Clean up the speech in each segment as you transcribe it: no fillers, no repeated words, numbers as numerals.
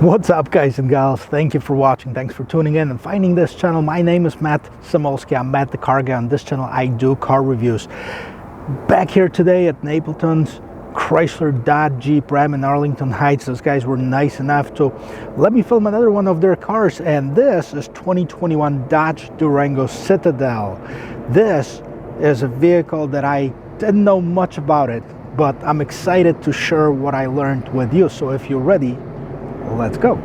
What's up, guys and gals? Thank you for watching. Thanks for tuning in and finding this channel. My name is Matt Samolsky. I'm Matt the Car Guy. On this channel I do car reviews. Back here today at Napleton's Chrysler, Dodge, Jeep, Ram in Arlington Heights. Those guys were nice enough to let me film another one of their cars, and this is 2021 Dodge Durango Citadel. This is a vehicle that I didn't know much about it, but I'm excited to share what I learned with you. So if you're ready, let's go.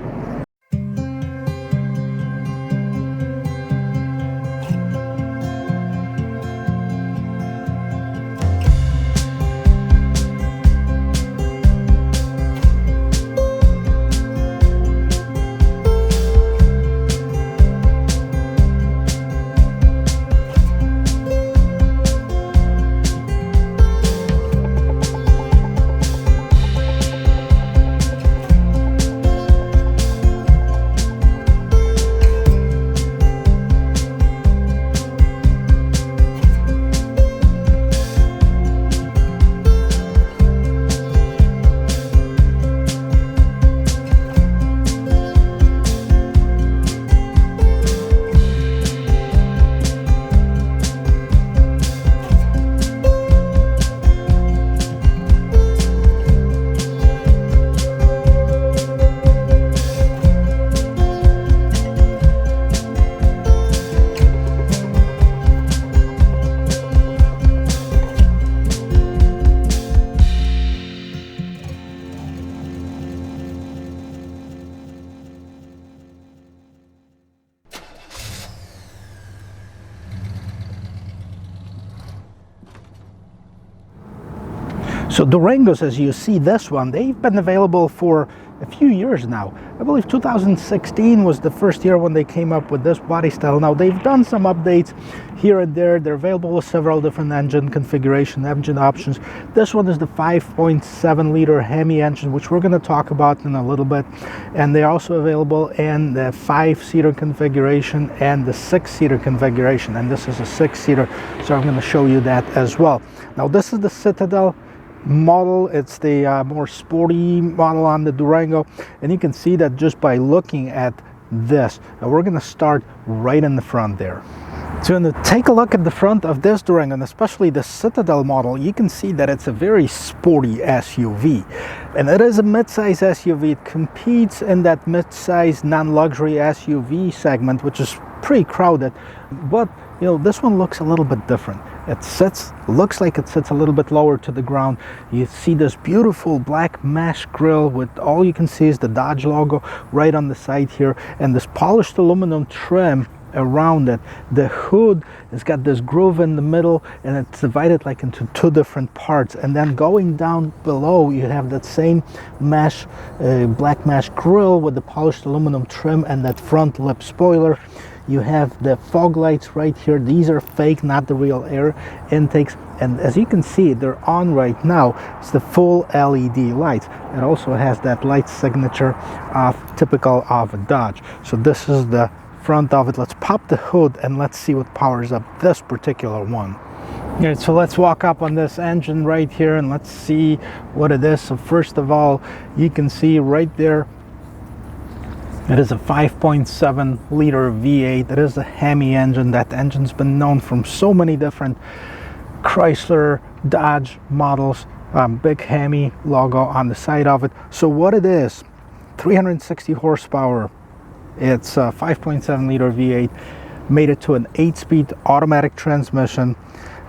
So Durangos, as you see this one, they've been available for a few years now. I believe 2016 was the first year when they came up with this body style. Now they've done some updates here and there. They're available with several different engine configuration, engine options. This one is the 5.7 liter Hemi engine, which we're going to talk about in a little bit. And they're also available in the 5-seater configuration and the 6-seater configuration. And this is a 6-seater, so I'm going to show you that as well. Now this is the Citadel model. It's the more sporty model on the Durango, and you can see that just by looking at this. Now we're going to start right in the front there. So to take a look at the front of this Durango, and especially the Citadel model, you can see that it's a very sporty SUV, and it is a mid-size SUV. It competes in that mid-size non-luxury SUV segment, which is pretty crowded, but you know, this one looks a little bit different. It looks like it sits a little bit lower to the ground. You see this beautiful black mesh grille with all you can see is the Dodge logo right on the side here, and this polished aluminum trim around it. The hood has got this groove in the middle, and it's divided like into two different parts. And then going down below, you have that same mesh, black mesh grille with the polished aluminum trim and that front lip spoiler. You have the fog lights right here. These are fake, not the real air intakes. And as you can see, they're on right now. It's the full LED lights. It also has that light signature typical of a Dodge. So this is the front of it. Let's pop the hood and let's see what powers up this particular one. Okay, so let's walk up on this engine right here and let's see what it is. So first of all, you can see right there, it is a 5.7 liter V8. It is a Hemi engine. That engine's been known from so many different Chrysler, Dodge models. Big Hemi logo on the side of it. So what it is, 360 horsepower. It's a 5.7 liter V8. Made it to an 8-speed automatic transmission.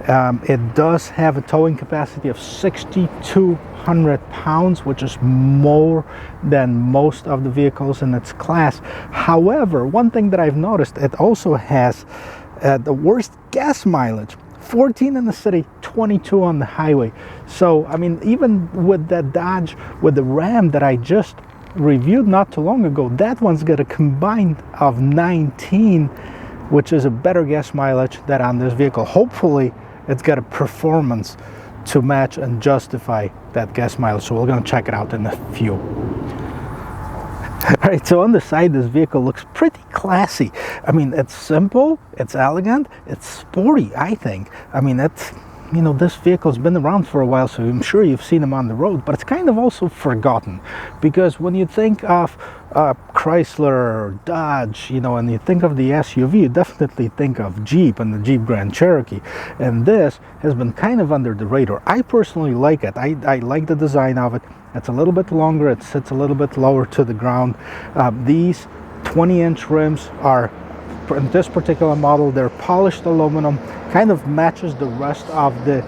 It does have a towing capacity of 6,200 pounds, which is more than most of the vehicles in its class. However, one thing that I've noticed, it also has the worst gas mileage. 14 in the city, 22 on the highway. So, I mean, even with that Dodge, with the Ram that I just reviewed not too long ago, that one's got a combined of 19, which is a better gas mileage than on this vehicle. Hopefully, it's got a performance to match and justify that gas mileage. So we're going to check it out in a few. Alright, so on the side, this vehicle looks pretty classy. I mean, it's simple, it's elegant, it's sporty, I think. I mean, you know, this vehicle's been around for a while, so I'm sure you've seen them on the road, but it's kind of also forgotten, because when you think of Chrysler, Dodge, you know, and you think of the SUV, you definitely think of Jeep and the Jeep Grand Cherokee, and this has been kind of under the radar. I personally like it. I like the design of it. It's a little bit longer, it sits a little bit lower to the ground. These 20-inch rims are, in this particular model, they're polished aluminum, kind of matches the rest of the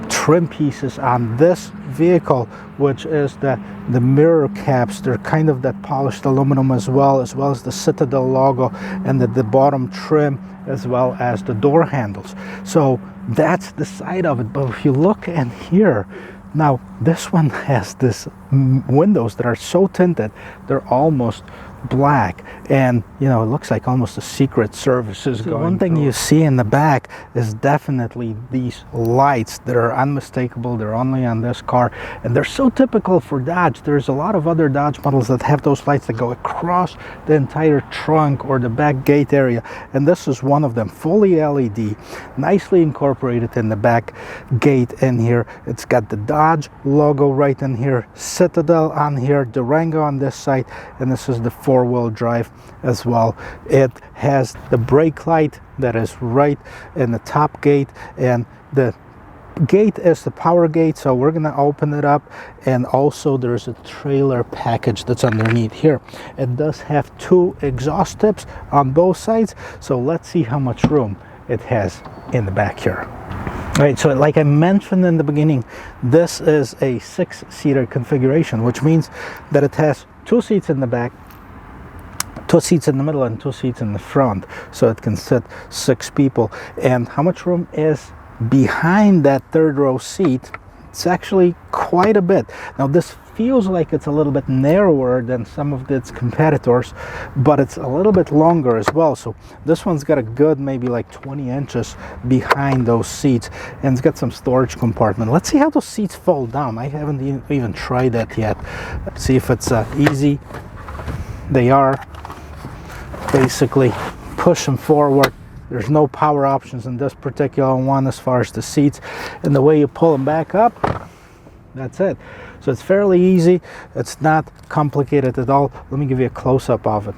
trim pieces on this vehicle, which is the mirror caps. They're kind of that polished aluminum as well as the Citadel logo, and the bottom trim, as well as the door handles. So that's the side of it. But if you look in here, now this one has this windows that are so tinted they're almost black, and you know, it looks like almost a Secret Service is going. One thing you see in the back is definitely these lights that are unmistakable. They're only on this car, and they're so typical for Dodge. There's a lot of other Dodge models that have those lights that go across the entire trunk or the back gate area, and this is one of them. Fully LED, nicely incorporated in the back gate in here. It's got the Dodge logo right in here, Citadel on here, Durango on this side, and this is the four-wheel drive as well. It has the brake light that is right in the top gate, and the gate is the power gate, so we're gonna open it up, and also there's a trailer package that's underneath here. It does have two exhaust tips on both sides, so let's see how much room it has in the back here. All right, so like I mentioned in the beginning, this is a 6-seater configuration, which means that it has 2 seats in the back, 2 seats in the middle, and 2 seats in the front, so it can sit 6 people. And how much room is behind that third row seat? It's actually quite a bit. Now this feels like it's a little bit narrower than some of its competitors, but it's a little bit longer as well. So this one's got a good maybe like 20 inches behind those seats, and it's got some storage compartment. Let's see how those seats fold down. I haven't even tried that yet. Let's see if it's easy. They are. Basically push them forward. There's no power options in this particular one as far as the seats, and the way you pull them back up, that's it. So it's fairly easy. It's not complicated at all. Let me give you a close-up of it.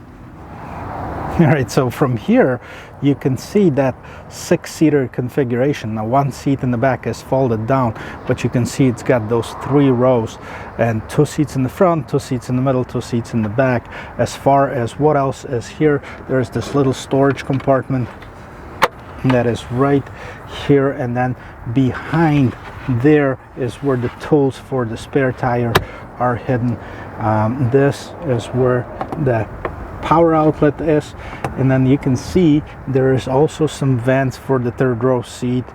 All right, so from here you can see that 6-seater configuration. Now 1 seat in the back is folded down, but you can see it's got those 3 rows, and 2 seats in the front, 2 seats in the middle, 2 seats in the back. As far as what else is here, there's this little storage compartment that is right here, and then behind there is where the tools for the spare tire are hidden. This is where the power outlet is, and then you can see there is also some vents for the third row seat,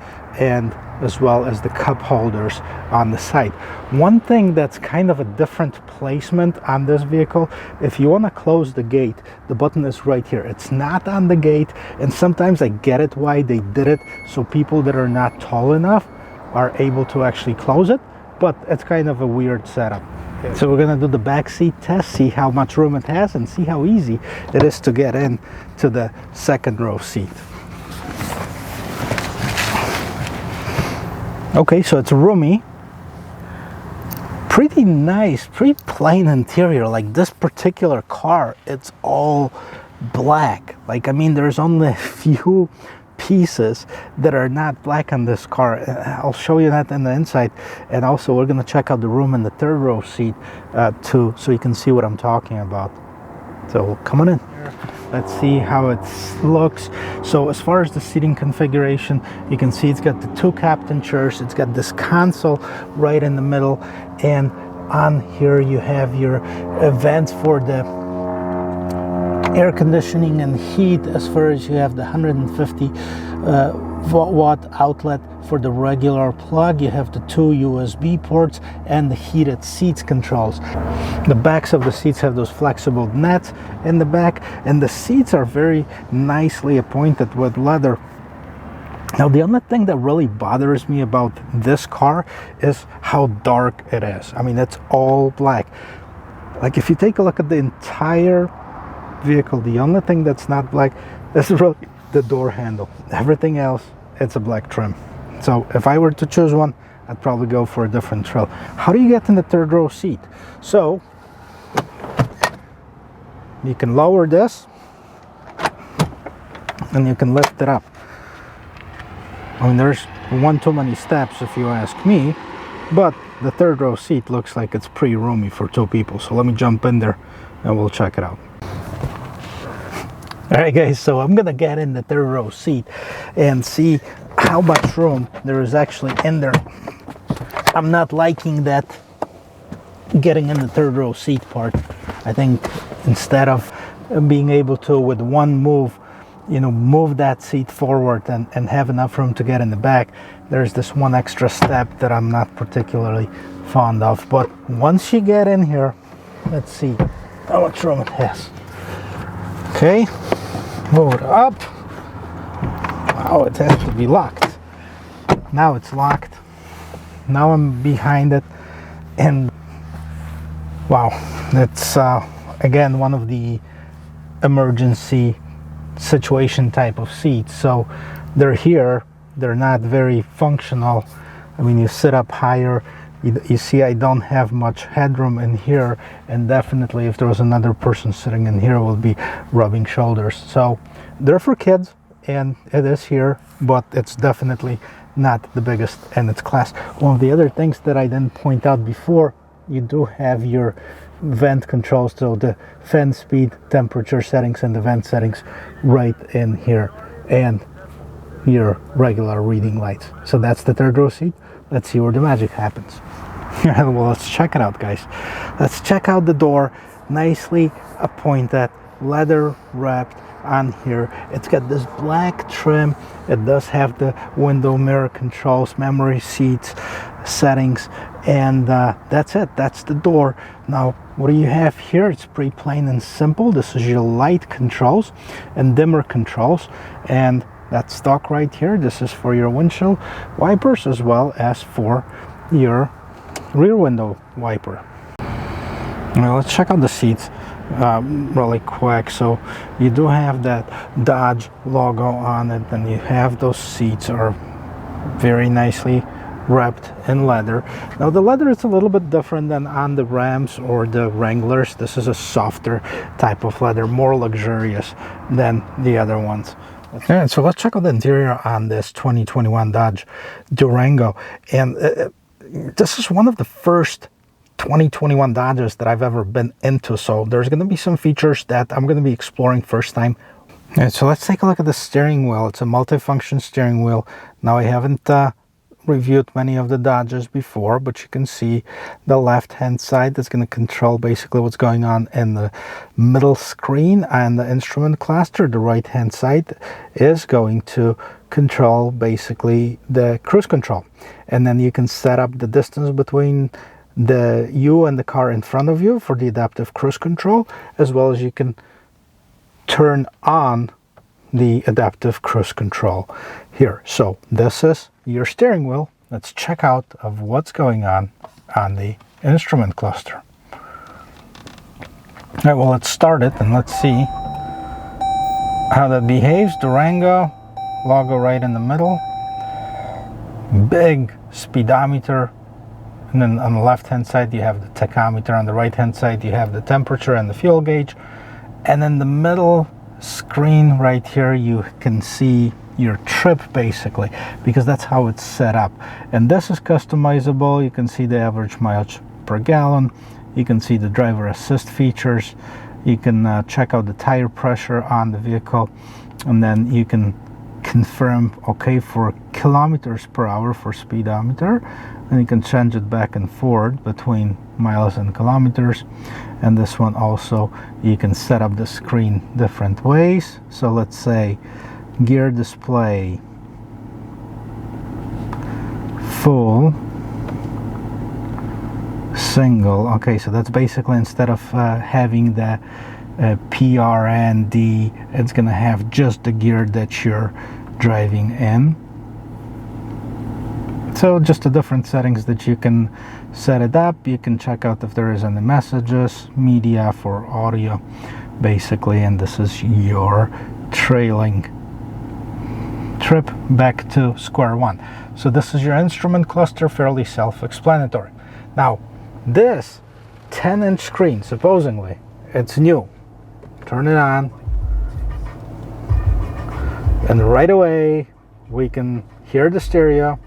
and as well as the cup holders on the side. One thing that's kind of a different placement on this vehicle, if you want to close the gate, the button is right here. It's not on the gate, and sometimes I get it why they did it, so people that are not tall enough are able to actually close it, but it's kind of a weird setup. So we're going to do the back seat test, see how much room it has, and see how easy it is to get in to the second row seat. Okay, so it's roomy, pretty nice, pretty plain interior. Like this particular car, it's all black. Like, I mean, there's only a few pieces that are not black on this car. I'll show you that in the inside, and also we're going to check out the room in the third row seat too, so you can see what I'm talking about. So come on in. Let's see how it looks. So as far as the seating configuration, you can see it's got the 2 captain chairs, it's got this console right in the middle, and on here you have your vents for the air conditioning and heat. As far as you have the 150 watt outlet for the regular plug, you have the 2 USB ports and the heated seats controls. The backs of the seats have those flexible nets in the back, and the seats are very nicely appointed with leather. Now the only thing that really bothers me about this car is how dark it is. I mean, it's all black. Like if you take a look at the entire vehicle, the only thing that's not black is really the door handle. Everything else, it's a black trim. So if I were to choose one, I'd probably go for a different trail. How do you get in the third row seat? So you can lower this and you can lift it up. I mean, there's one too many steps if you ask me, but the third row seat looks like it's pretty roomy for 2 people. So let me jump in there and we'll check it out. All right, guys, so I'm gonna get in the third row seat and see how much room there is actually in there. I'm not liking that getting in the third row seat part. I think instead of being able to, with one move, you know, move that seat forward and have enough room to get in the back, there's this one extra step that I'm not particularly fond of. But once you get in here, let's see how much room it has. Okay, move it up. Oh, it has to be locked. Now it's locked. Now I'm behind it, and wow, that's again one of the emergency situation type of seats. So they're here, they're not very functional. I mean, you sit up higher, you see I don't have much headroom in here, and definitely if there was another person sitting in here, we'll be rubbing shoulders. So they're for kids, and it is here, but it's definitely not the biggest in its class. One of the other things that I didn't point out before, you do have your vent controls, so the fan speed, temperature settings, and the vent settings right in here, and your regular reading lights. So that's the third row seat. Let's see where the magic happens. Well, let's check it out, guys. Let's check out the door. Nicely appointed, leather wrapped on here. It's got this black trim. It does have the window mirror controls, memory seats, settings, and that's it. That's the door. Now, what do you have here? It's pretty plain and simple. This is your light controls and dimmer controls, and that's stock right here. This is for your windshield wipers as well as for your rear window wiper. Now let's check out the seats really quick. So you do have that Dodge logo on it, and you have those seats are very nicely wrapped in leather. Now the leather is a little bit different than on the Rams or the Wranglers. This is a softer type of leather, more luxurious than the other ones. And so let's check out the interior on this 2021 Dodge Durango. And this is one of the first 2021 Dodges that I've ever been into. So there's going to be some features that I'm going to be exploring first time. And so let's take a look at the steering wheel. It's a multifunction steering wheel. Now I haven't reviewed many of the Dodges before, but you can see the left hand side that's going to control basically what's going on in the middle screen and the instrument cluster. The right hand side is going to control basically the cruise control, and then you can set up the distance between you and the car in front of you for the adaptive cruise control, as well as you can turn on the adaptive cruise control here. So this is your steering wheel. Let's check out of what's going on the instrument cluster. All right, well, let's start it and let's see how that behaves. Durango logo right in the middle, big speedometer, and then on the left hand side you have the tachometer, on the right hand side you have the temperature and the fuel gauge, and in the middle screen right here you can see your trip basically, because that's how it's set up. And this is customizable. You can see the average mileage per gallon, you can see the driver assist features, you can check out the tire pressure on the vehicle, and then you can confirm okay for kilometers per hour for speedometer, and you can change it back and forth between miles and kilometers. And this one also, you can set up the screen different ways. So let's say gear display full, single. Okay, so that's basically instead of having the PRND, it's gonna have just the gear that you're driving in. So just the different settings that you can set it up. You can check out if there is any messages, media for audio basically, and this is your trailing trip back to square one. So this is your instrument cluster, fairly self-explanatory. Now this 10-inch screen, supposedly it's new. Turn it on, and right away we can hear the stereo.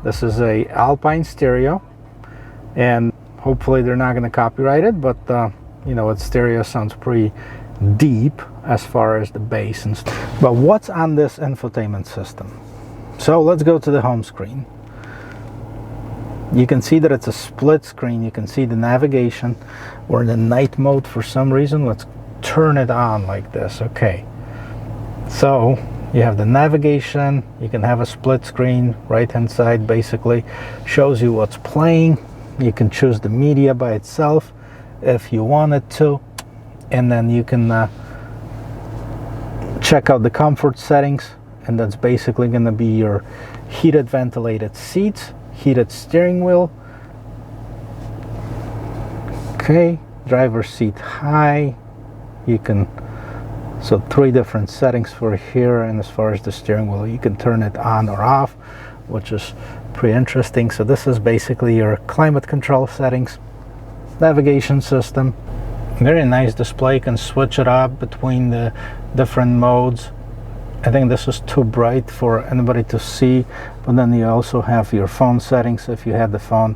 This is a Alpine stereo, and hopefully they're not going to copyright it, but you know, its stereo sounds pretty deep as far as the bass and stuff. But what's on this infotainment system? So let's go to the home screen. You can see that it's a split screen. You can see the navigation. We're in the night mode for some reason. Let's turn it on like this. Okay, so you have the navigation. You can have a split screen. Right hand side basically shows you what's playing. You can choose the media by itself if you wanted to, and then you can check out the comfort settings, and that's basically going to be your heated ventilated seats, heated steering wheel. Okay, driver's seat high. You can, so 3 different settings for here, and as far as the steering wheel, you can turn it on or off, which is pretty interesting. So this is basically your climate control settings, navigation system. Very nice display. You can switch it up between the different modes. I think this is too bright for anybody to see, but then you also have your phone settings if you had the phone,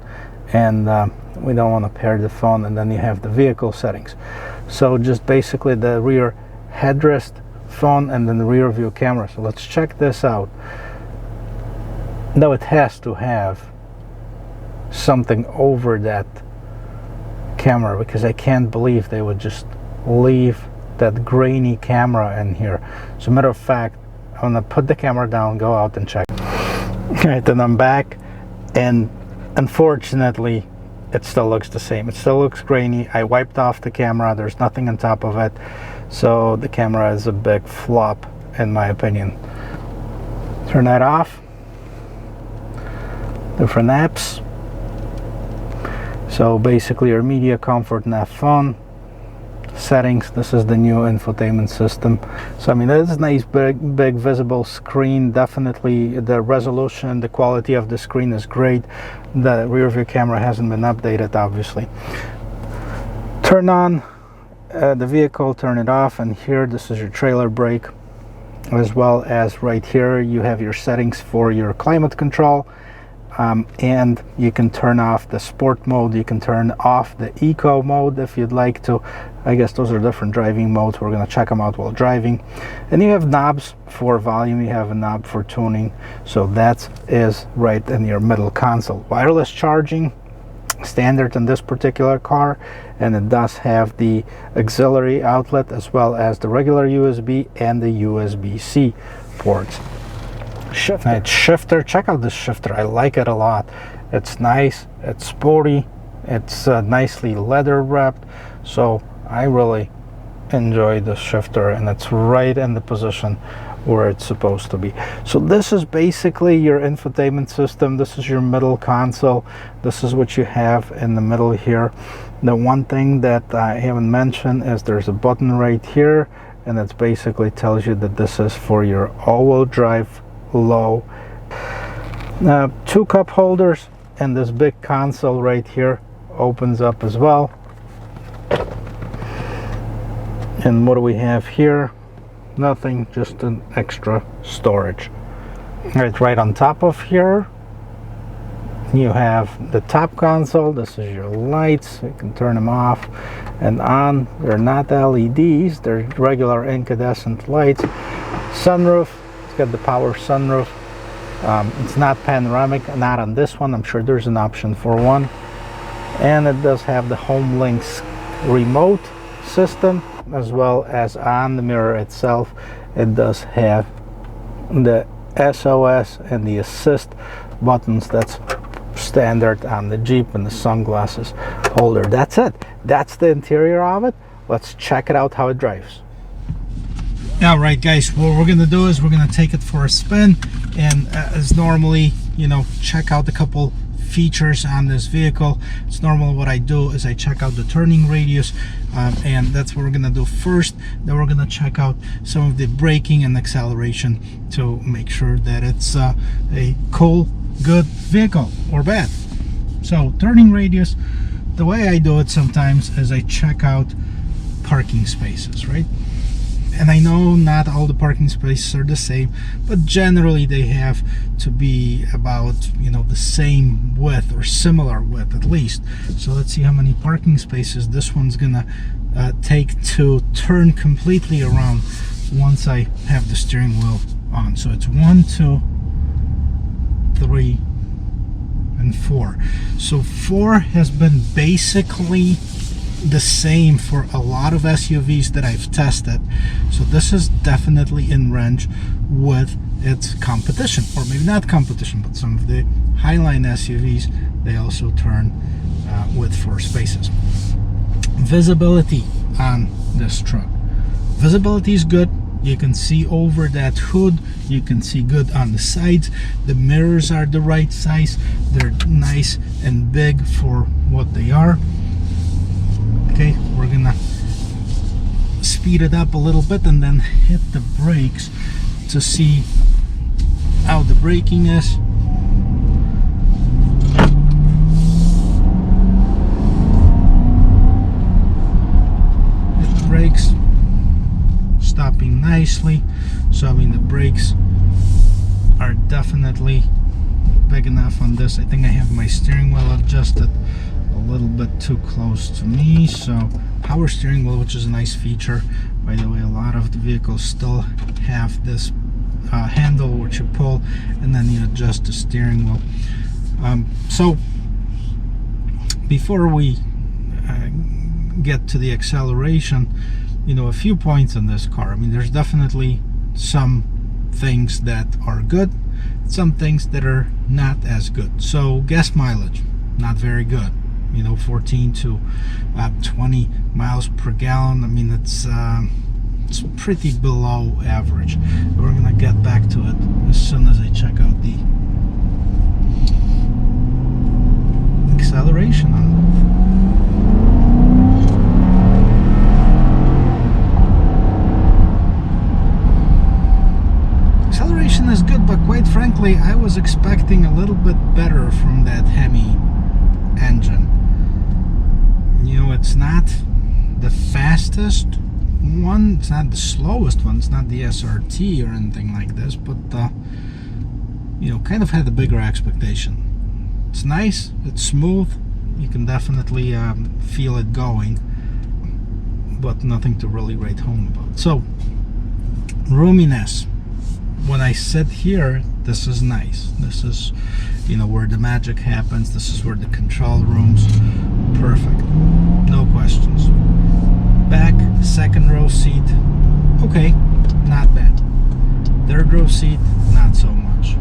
and we don't want to pair the phone, and then you have the vehicle settings. So just basically the rear headrest, phone, and then the rear view camera. So let's check this out. Now it has to have something over that camera, because I can't believe they would just leave that grainy camera in here. As a matter of fact, I'm gonna put the camera down, go out and check. Alright, then I'm back, and unfortunately it still looks the same. It still looks grainy. I wiped off the camera. There's nothing on top of it, so the camera is a big flop in my opinion. Turn that off. Different apps. So basically your media, comfort, nav, phone settings. This is the new infotainment system. So I mean, this is nice big visible screen. Definitely the resolution, the quality of the screen is great. The rear view camera hasn't been updated obviously. Turn on the vehicle, turn it off, and here this is your trailer brake, as well as right here you have your settings for your climate control. And you can turn off the sport mode. You can turn off the eco mode if you'd like to. I guess those are different driving modes. We're going to check them out while driving. And you have knobs for volume. You have a knob for tuning. So that is right in your middle console. Wireless charging, standard in this particular car, and it does have the auxiliary outlet as well as the regular USB and the USB-C ports. Shifter, check out this shifter. I like it a lot. It's nice, it's sporty, it's nicely leather wrapped, so I really enjoy the shifter, and it's right in the position where it's supposed to be. So this is basically your infotainment system. This is your middle console. This is what you have in the middle here. The one thing that I haven't mentioned is there's a button right here, and it basically tells you that this is for your all-wheel drive low. 2 cup holders, and this big console right here opens up as well. And what do we have here? Nothing, just an extra storage. Right on top of here you have the top console. This is your lights. You can turn them off and on. They're not LEDs, they're regular incandescent lights. Sunroof, it's got the power sunroof. It's not panoramic, not on this one. I'm sure there's an option for one. And it does have the HomeLink's remote system, as well as on the mirror itself it does have the SOS and the assist buttons. That's standard on the Jeep, and the sunglasses holder. That's it. That's the interior of it. Let's check it out how it drives. All right guys, what we're gonna do is we're gonna take it for a spin, and as normally, you know, check out a couple features on this vehicle. It's normal what I do is I check out the turning radius, and that's what we're gonna do first. Then we're gonna check out some of the braking and acceleration to make sure that it's a cool, good vehicle or bad. So turning radius, the way I do it sometimes is I check out parking spaces, right? And I know not all the parking spaces are the same, but generally they have to be about, you know, the same width or similar width at least. So let's see how many parking spaces this one's gonna take to turn completely around once I have the steering wheel on. So it's 1, 2, 3, and 4. So 4 has been basically the same for a lot of SUVs that I've tested. So this is definitely in range with its competition, or maybe not competition, but some of the Highline SUVs, they also turn with 4 spaces. Visibility on this truck. Visibility is good. You can see over that hood, you can see good on the sides. The mirrors are the right size. They're nice and big for what they are. Okay, we're gonna speed it up a little bit and then hit the brakes to see how the braking is. Hit the brakes, stopping nicely. So I mean the brakes are definitely big enough on this. I think I have my steering wheel adjusted a little bit too close to me. So power steering wheel, which is a nice feature. By the way, a lot of the vehicles still have this handle which you pull and then you adjust the steering wheel. So before we get to the acceleration, you know, a few points on this car. I mean, there's definitely some things that are good, some things that are not as good. So gas mileage, not very good. You know, 14 to 20 miles per gallon. I mean, it's pretty below average. We're gonna get back to it as soon as I check out the acceleration on it. Acceleration is good, but quite frankly, I was expecting a little bit better from that Hemi engine. You know, it's not the fastest one, it's not the slowest one, it's not the SRT or anything like this, but you know, kind of had a bigger expectation. It's nice, it's smooth, you can definitely feel it going, but nothing to really write home about. So roominess, when I sit here, this is nice. This is, you know, where the magic happens. This is where the control rooms, perfect, no questions. Back, second row seat, okay, not bad. Third row seat, not so much.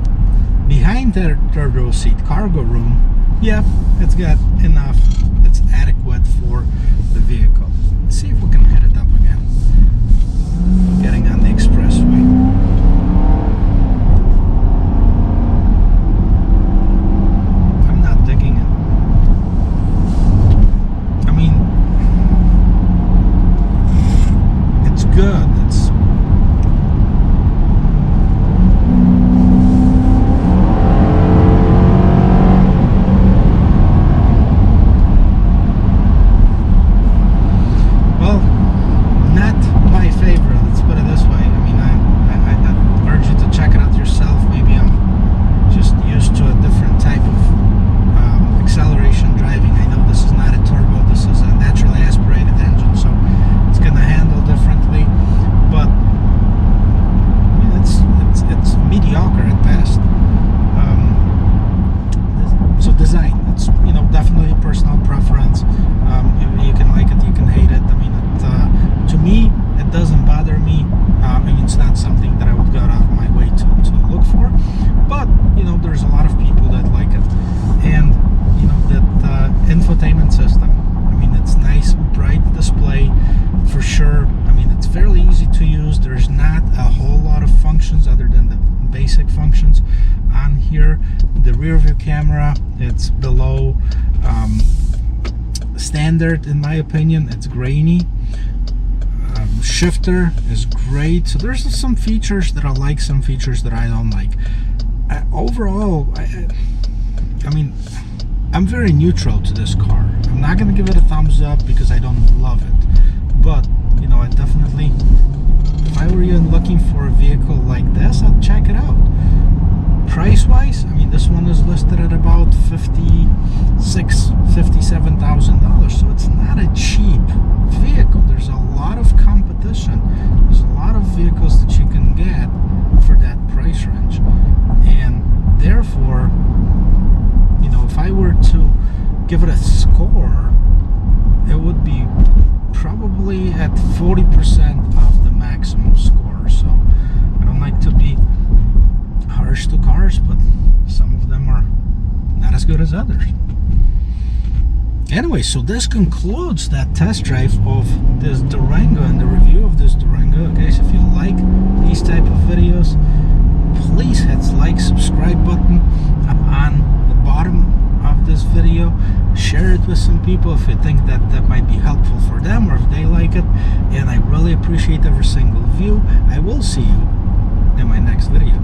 Behind the third row seat, cargo room, yeah, it's got enough, it's adequate for the vehicle. Let's see if we can hit it up again. Getting on the expressway. Infotainment system. I mean, it's nice, bright display for sure. I mean, it's fairly easy to use. There's not a whole lot of functions other than the basic functions on here. The rear view camera, it's below standard in my opinion. It's grainy. Shifter is great. So there's some features that I like, some features that I don't like. Overall, I mean, I'm very neutral to this car. I'm not going to give it a thumbs up because I don't love it. But, you know, I definitely, if I were you and looking for a vehicle like this, I'd check it out. Price-wise, I mean, this one is listed at about $57,000, so it's not a cheap vehicle. There's a lot of competition. There's a lot of vehicles that you can get for that price range, and therefore, you know, if I were to give it a score, it would be probably at 40% of the maximum score. So I don't like to be harsh to cars, but some of them are not as good as others. Anyway, so this concludes that test drive of this Durango and the review of this Durango. Guys, if you like these type of videos, please hit the like, subscribe button on the bottom of this video. Share it with some people if you think that that might be helpful for them or if they like it. And I really appreciate every single view. I will see you in my next video.